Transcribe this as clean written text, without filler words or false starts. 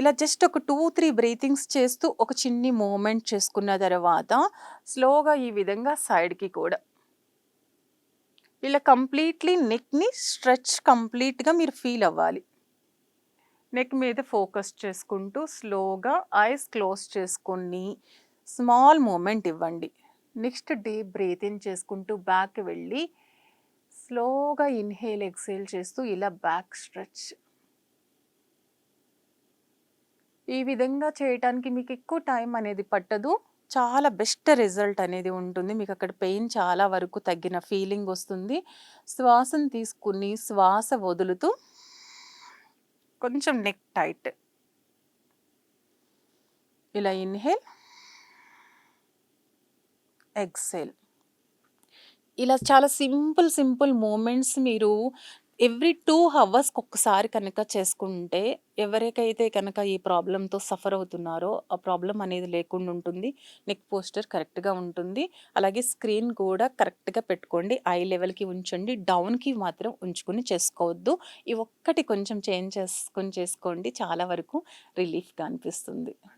ఇలా జస్ట్ ఒక 2, 3 బ్రీతింగ్స్ చేస్తూ ఒక చిన్ని మూవ్‌మెంట్ చేసుకున్న తర్వాత స్లోగా ఈ విధంగా సైడ్‌కి కూడా ఇలా కంప్లీట్‌లీ నెక్‌ని స్ట్రెచ్ కంప్లీట్‌గా మీరు ఫీల్ అవ్వాలి. నెక్ మీద ఫోకస్ చేసుకుంటూ స్లోగా ఐస్ క్లోజ్ చేసుకొని స్మాల్ మూవ్‌మెంట్ ఇవ్వండి. నెక్స్ట్ డీప్ బ్రీత్ ఇన్ చేసుకుంటూ బ్యాక్ వెళ్ళి స్లోగా ఇన్‌హేల్, ఎక్స్‌హేల్ చేస్తూ ఇలా బ్యాక్ స్ట్రెచ్. ఈ విధంగా చేయటానికి మీకు ఎక్కువ టైం అనేది పట్టదు. చాలా బెస్ట్ రిజల్ట్ అనేది ఉంటుంది. మీకు అక్కడ పెయిన్ చాలా వరకు తగ్గిన ఫీలింగ్ వస్తుంది. శ్వాసను తీసుకుని శ్వాస వదులుతూ కొంచెం నెక్ టైట్. ఇలా ఇన్‌హేల్, ఎక్స్‌హేల్. ఇలా చాలా సింపుల్ మూమెంట్స్ మీరు ఎవ్రీ 2 హవర్స్‌కి ఒక్కసారి కనుక చేసుకుంటే, ఎవరికైతే కనుక ఈ ప్రాబ్లమ్‌తో సఫర్ అవుతున్నారో, ఆ ప్రాబ్లమ్ అనేది లేకుండా ఉంటుంది. నెక్ పోస్చర్ కరెక్ట్‌గా ఉంటుంది. అలాగే స్క్రీన్ కూడా కరెక్ట్‌గా పెట్టుకోండి. ఐ లెవెల్‌కి ఉంచండి. డౌన్‌కి మాత్రం ఉంచుకొని చేసుకోవద్దు. ఈ ఒక్కటి కొంచెం చేంజ్ చేసుకొని చేసుకోండి. చాలా వరకు రిలీఫ్‌గా అనిపిస్తుంది.